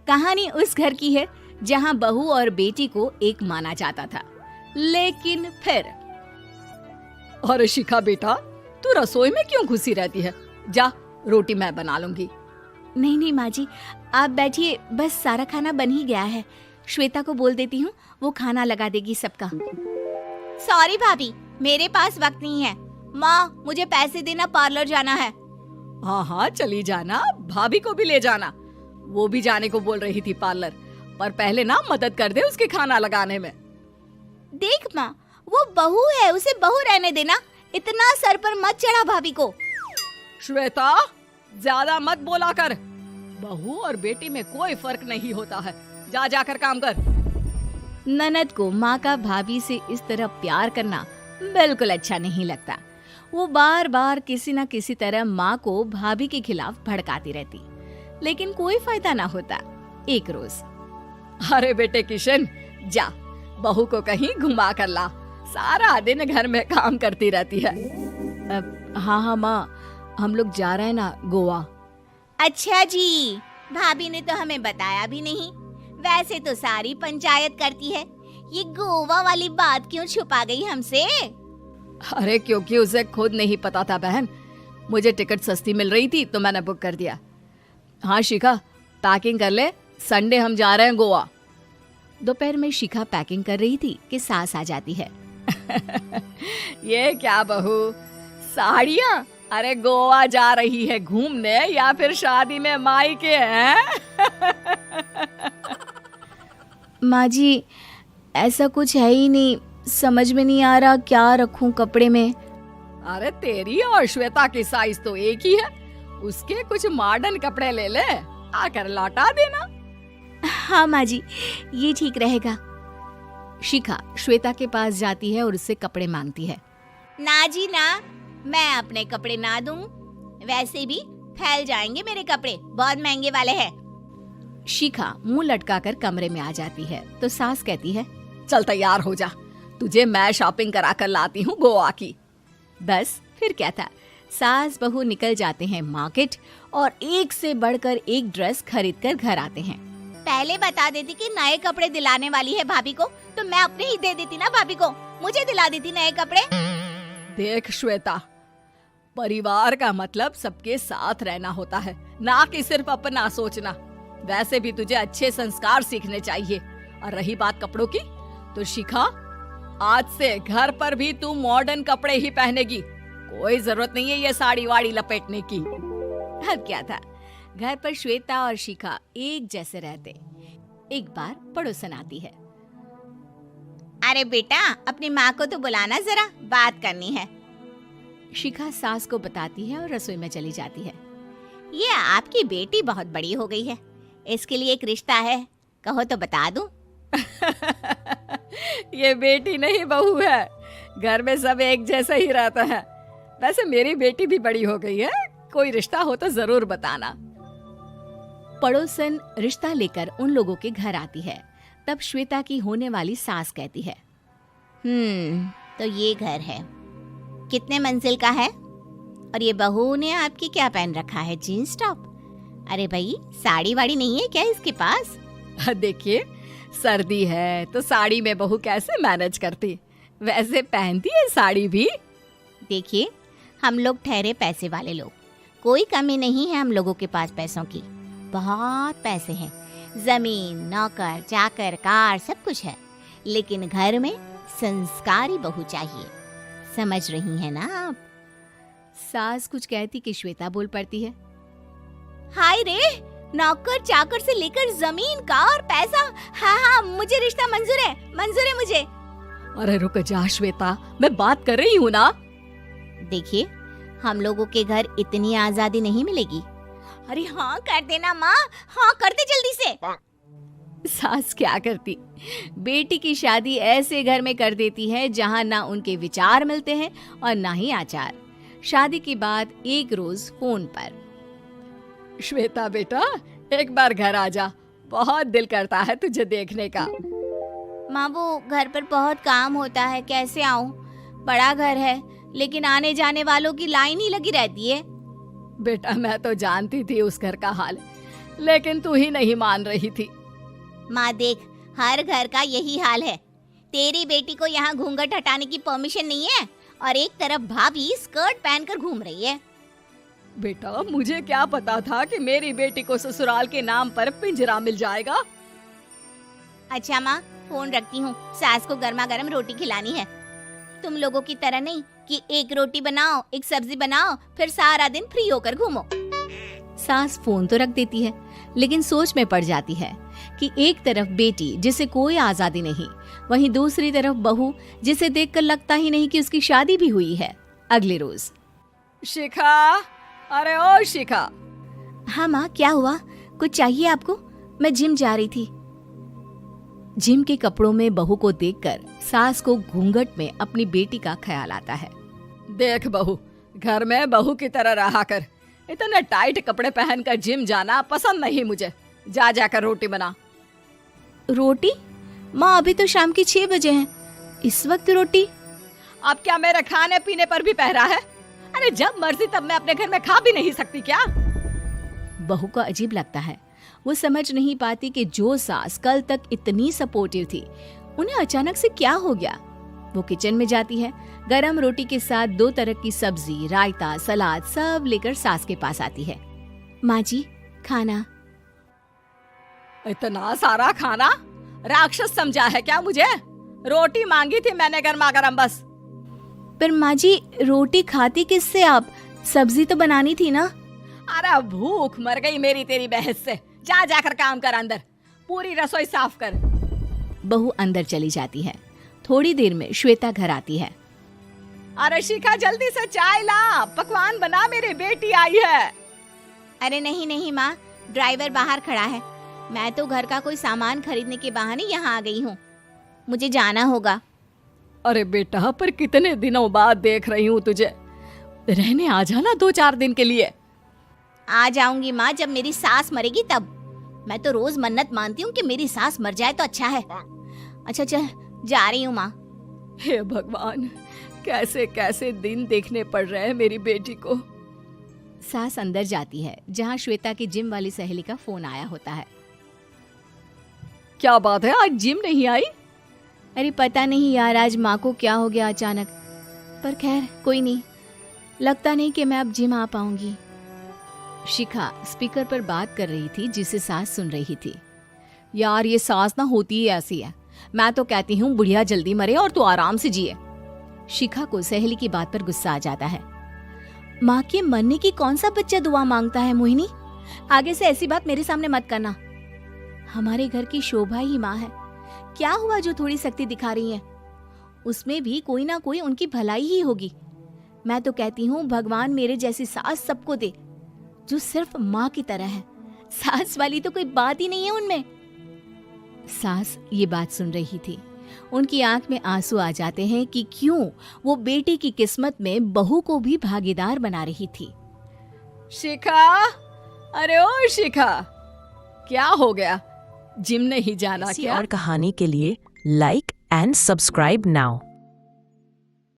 कहानी उस घर की है जहाँ बहू और बेटी को एक माना जाता था, लेकिन फिर। अरे शिखा बेटा, तू रसोई में क्यों घुसी रहती है? जा, रोटी मैं बना लूंगी। नहीं नहीं माँ जी, आप बैठिए, बस सारा खाना बन ही गया है। श्वेता को बोल देती हूँ, वो खाना लगा देगी सबका। सॉरी भाभी, मेरे पास वक्त नहीं है। माँ, मुझे पैसे देना, पार्लर जाना है। हाँ हाँ चली जाना, भाभी को भी ले जाना। वो भी जाने को बोल रही थी पार्लर, पर पहले ना मदद कर दे उसके खाना लगाने में। देख माँ, वो बहू है, उसे बहू रहने देना, इतना सर पर मत चढ़ा भाभी को। श्वेता, ज्यादा मत बोला कर। बहू और बेटी में कोई फर्क नहीं होता है। जा जाकर काम कर। ननद को माँ का भाभी से इस तरह प्यार करना बिल्कुल अच्छा नहीं लगता। वो बार बार किसी न किसी तरह माँ को भाभी के खिलाफ भड़काती रहती, लेकिन कोई फायदा ना होता। एक रोज, अरे बेटे किशन, जा बहू को कहीं घुमा कर ला, सारा दिन घर में काम करती रहती है। हाँ हाँ माँ, हम लोग जा रहे हैं ना गोवा। अच्छा जी, भाभी ने तो हमें बताया भी नहीं। वैसे तो सारी पंचायत करती है, ये गोवा वाली बात क्यों छुपा गई हमसे? अरे क्योंकि उसे खुद नहीं पता था बहन। मुझे टिकट सस्ती मिल रही थी तो मैंने बुक कर दिया। हाँ शिखा, पैकिंग कर ले, संडे हम जा रहे हैं गोवा। दोपहर में शिखा पैकिंग कर रही थी कि सास आ जाती है। ये क्या बहू, साड़ियाँ? अरे गोवा जा रही है घूमने या फिर शादी में मायके हैं? माँ जी, ऐसा कुछ है ही नहीं, समझ में नहीं आ रहा क्या रखूं कपड़े में। अरे तेरी और श्वेता की साइज तो एक ही है, उसके कुछ मॉडर्न कपड़े ले ले, आकर लौटा देना। हाँ माँ जी, ये ठीक रहेगा। शिखा श्वेता के पास जाती है और उससे कपड़े मांगती है। ना जी ना, मैं अपने कपड़े ना दूं, वैसे भी फैल जाएंगे मेरे कपड़े, बहुत महंगे वाले हैं। शिखा मुंह लटकाकर कमरे में आ जाती है तो सास कहती है, चल तैयार हो जा, तुझे मैं शॉपिंग करा कर लाती हूँ गोवा की। बस फिर क्या था, सास बहू निकल जाते हैं मार्केट और एक से बढ़कर एक ड्रेस खरीद कर घर आते हैं। पहले बता देती कि नए कपड़े दिलाने वाली है भाभी को, तो मैं अपने ही दे देती ना भाभी को, मुझे दिला देती नए कपड़े। देख श्वेता, परिवार का मतलब सबके साथ रहना होता है, ना कि सिर्फ अपना सोचना। वैसे भी तुझे अच्छे संस्कार सीखने चाहिए। और रही बात कपड़ों की, तो शिखा, आज से घर पर भी तू मॉडर्न कपड़े ही पहनेगी। कोई जरूरत नहीं है ये साड़ी वाड़ी लपेटने की। अब क्या था, घर पर श्वेता और शिखा एक जैसे रहते। एक बार पड़ोसन आती है। अरे बेटा, अपनी माँ को तो बुलाना, जरा बात करनी है। शिखा सास को बताती है और रसोई में चली जाती है। ये आपकी बेटी बहुत बड़ी हो गई है, इसके लिए एक रिश्ता है, कहो तो बता दूं। ये बेटी नहीं बहू है, घर में सब एक जैसा ही रहता है। वैसे मेरी बेटी भी बड़ी हो गई है, कोई रिश्ता हो तो जरूर बताना। पड़ोसन रिश्ता लेकर उन लोगों के घर आती है। तब श्वेता की होने वाली सास कहती है, तो ये घर है, कितने मंजिल का है? और ये बहू ने आपकी क्या पहन रखा है, जीन्स टॉप? अरे भाई, साड़ी वाड़ी नहीं है क्या इसके पास? देखिए, सर्दी है तो साड़ी में बहू कैसे मैनेज करती, वैसे पहनती है साड़ी भी। देखिए, हम लोग ठहरे पैसे वाले लोग, कोई कमी नहीं है हम लोगों के पास पैसों की, बहुत पैसे हैं, जमीन, नौकर चाकर, कार, सब कुछ है, लेकिन घर में संस्कारी बहू चाहिए। समझ रही हैं ना आप? सास कुछ कहती कि श्वेता बोल पड़ती है, हाय रे, नौकर चाकर से लेकर जमीन, कार, पैसा, हाँ हाँ मुझे रिश्ता मंजूर है, मंजूर है मुझे। अरे रुक जा श्वेता, मैं बात कर रही हूँ ना। देखिए, हम लोगों के घर इतनी आजादी नहीं मिलेगी। अरे हाँ कर देना माँ, हाँ कर दे जल्दी से। सास क्या करती, बेटी की शादी ऐसे घर में कर देती है जहाँ ना उनके विचार मिलते हैं और ना ही आचार। शादी के बाद एक रोज फोन पर, श्वेता बेटा, एक बार घर आ जा, बहुत दिल करता है तुझे देखने का। माँ, वो घर पर बहुत काम होता है, कैसे आऊँ? बड़ा घर है, लेकिन आने जाने वालों की लाइन ही लगी रहती है। बेटा, मैं तो जानती थी उस घर का हाल, लेकिन तू ही नहीं मान रही थी। माँ देख, हर घर का यही हाल है। तेरी बेटी को यहाँ घूंघट हटाने की परमिशन नहीं है और एक तरफ भाभी स्कर्ट पहनकर घूम रही है। बेटा, मुझे क्या पता था कि मेरी बेटी को ससुराल के नाम पर पिंजरा मिल जाएगा। अच्छा माँ, फोन रखती हूँ, सास को गर्मा गर्म रोटी खिलानी है। तुम लोगों की तरह नहीं कि एक रोटी बनाओ, एक सब्जी बनाओ, फिर सारा दिन फ्री होकर घूमो। सास फोन तो रख देती है, लेकिन सोच में पड़ जाती है कि एक तरफ बेटी जिसे कोई आजादी नहीं, वहीं दूसरी तरफ बहू जिसे देखकर लगता ही नहीं कि उसकी शादी भी हुई है। अगले रोज। शिखा, अरे ओ शिखा। हाँ माँ, क्या हुआ? कुछ चाहिए आपको? मैं जिम जा रही थी। जिम के कपड़ों में बहू को देखकर सास को घूंघट में अपनी बेटी का ख्याल आता है। देख बहू, घर में बहू की तरह रहा कर। इतने टाइट कपड़े पहनकर जिम जाना पसंद नहीं मुझे। जा जाकर रोटी बना। रोटी? माँ, अभी तो शाम के 6 बजे हैं, इस वक्त रोटी? अब क्या मेरे खाने पीने पर भी पहरा है? अरे जब मर्जी तब मैं अपने घर में खा भी नहीं सकती क्या? बहू को अजीब लगता है। वो समझ नहीं पाती कि जो सास कल तक इतनी सपोर्टिव थी, उन्हें अचानक से क्या हो गया। वो किचन में जाती है, गरम रोटी के साथ 2 तरह की सब्जी, रायता, सलाद सब लेकर सास के पास आती है। माँ जी, खाना। इतना सारा खाना? राक्षस समझा है क्या मुझे? रोटी मांगी थी मैंने गर्मा गर्म बस। पर माँ जी, रोटी खाती किससे आप? सब्जी तो बनानी थी ना। अरे भूख मर गई मेरी तेरी बहस से। जा जाकर काम कर, अंदर पूरी रसोई साफ कर। बहू अंदर चली जाती है। थोड़ी देर में श्वेता घर आती है। अरे शिखा, जल्दी से चाय ला, पकवान बना, मेरी बेटी आई है। अरे नहीं नहीं माँ, ड्राइवर बाहर खड़ा है। मैं तो घर का कोई सामान खरीदने के बहाने यहाँ आ गई हूँ, मुझे जाना होगा। अरे बेटा, पर कितने दिनों बाद देख रही हूँ तुझे। रहने आ जाना 2-4 दिन के लिए। आ जाऊंगी माँ, जब मेरी सास मरेगी तब। मैं तो रोज मन्नत मानती हूँ कि मेरी सास मर जाए तो अच्छा है। अच्छा चल, जा रही हूँ माँ। हे भगवान, कैसे कैसे दिन देखने पड़ रहे हैं मेरी बेटी को। सास अंदर जाती है, जहाँ श्वेता की जिम वाली सहेली का फोन आया होता है। क्या बात है, आज जिम नहीं आई? अरे पता नहीं यार, आज माँ को क्या हो गया अचानक। पर खैर कोई नहीं, लगता नहीं कि मैं अब जिम आ पाऊंगी। शिखा स्पीकर पर बात कर रही थी, जिसे सास सुन रही थी। यार, ये सास ना होती ही ऐसी है। मैं तो कहती हूँ बुढ़िया जल्दी मरे और तू आराम से जिए। शिखा को सहेली की बात पर गुस्सा आ जाता है। माँ के मरने की कौन सा बच्चा दुआ मांगता है मोहिनी? आगे से ऐसी बात मेरे सामने मत करना। हमारे घर की शोभा ही माँ है। क्या हुआ जो थोड़ी शक्ति दिखा रही है? उसमें भी कोई ना कोई उनकी भलाई ही होगी। मैं तो कहती हूँ भगवान मेरे जैसी सास सबको दे, जो सिर्फ माँ की तरह है। सास वाली तो कोई बात ही नहीं है उनमें। सास ये बात सुन रही थी। उनकी आंख में आंसू आ जाते हैं कि क्यों वो बेटी की किस्मत में बहू को भी भागीदार बना रही थी। शिखा, अरे ओ शिखा, क्या हो गया? जिम नहीं जाना क्या? और कहानी के लिए लाइक एंड सब्सक्राइब नाउ।